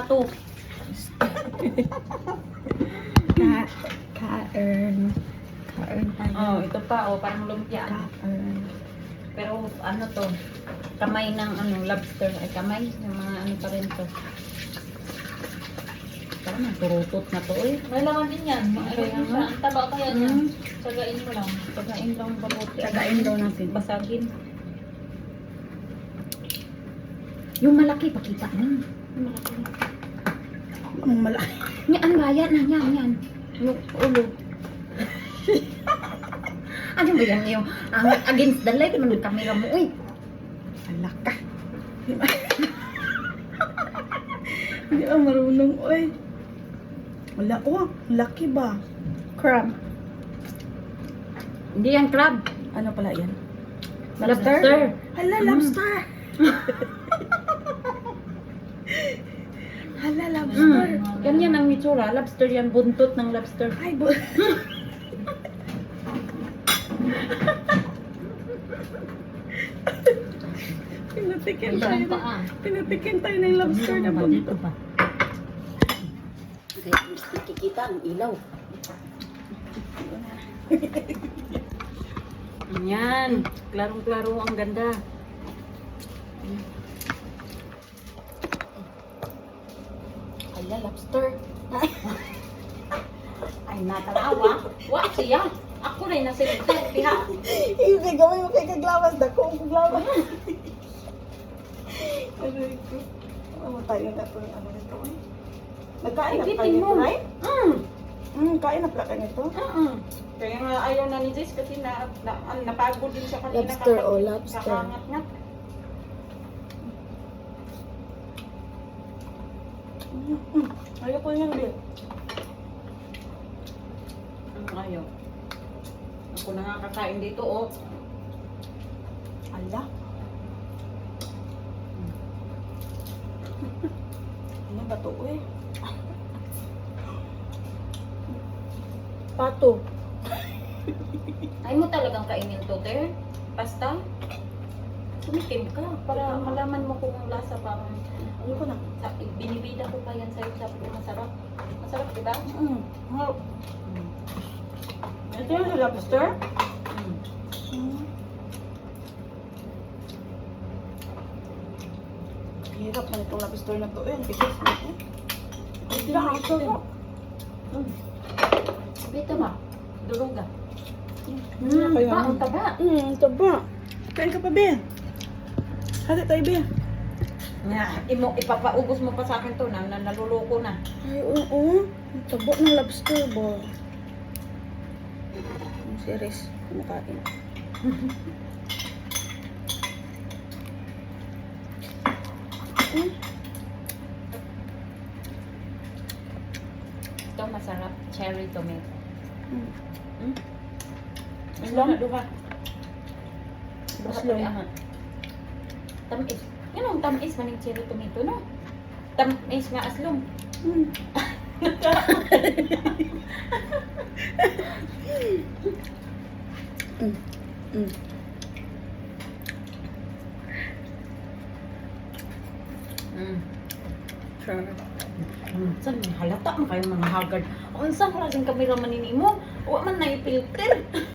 Ito. Ka-earn. Ka-earn tayo. Oh, ito pa, oh, parang lumpia. Ka-earn. Pero ano to? Kamay ng ano, lobster. Ay, kamay. Yung mga ano pa rin to. Parang naturutot na to, eh. May laman din yan. Mga Kaya ano siya. nga. Ang taba kaya Mm. niya. Sagain mo lang. Pagkain lang baluti. Tagain daw natin. Basagin. Yung malaki, pakita mo. Yung malaki. Ang malaki. Yan, bayan na yan. Yung ulo. Ano ba yan yung against the light naman kamera mo, uy. Alaka. Hindi ako marunong, uy. Wala, oh, lucky ba? Crab. Hindi yan crab. Ano pala yan? Lobster. Hala, lobster. Hala, lobster. Ganyan ang mitsura. Lobster yan. Buntot ng lobster. Ay, bo. Pinatikin tayo. Yan pa ah. Pinatikin tayo ng lobster na buntot. pa. Kaya kikita ang ilaw. Yan. Klarong-klaro ang ganda. Hala, lobster. Ay, natalawa. Wa siya. Ako rin na sila. Piha. Ibig gawin mo kay kaglawas na kung kaglawas. Aray ko. Tayo na ito. Ano nito? Nagkain na Ipitin kayo mo. nito, right? Kain na pala kayo nito. Kaya nga ayaw na ni Jess kasi napagod din siya kanina. Lobster o lobster? Kakangat na. Ayaw ko yan, Bill. Ayaw. Ako na nga kakain dito, oh. Ala. Ano ba ito, eh? Pato. Ay mo talagang kainin to, te? Pasta? Sumikim ka para malaman mo kung ang lasa pa. Ano ko na? Binibida ko pa yan sa'yo. Sabi ko masarap. Masarap, diba? Nga. Ito yung lobster? Hirap na itong lobster na to, eh. Tigas na ito. Hindi na ako ito. Dito ba? Duruga. Kaya Ang taba. taba. Kain ka pa, Be. Hati tayo, Be. Nga, ipapaubos mo pa sa akin to na naluloko na. Ay, oo. Ang taba ng lobster ba? Ang series. Kumakain. Ito masarap. Cherry tomato. Mm. Duha, duha. Aslong. Tamis. Yan ang tamis maning cherry tomato, no? Tamis nga aslong. Mm. Mm. Mm. Sure. Saan halata man kayo mga haggard? O saan klaseng kamera maninimo? Wa man na i-filter.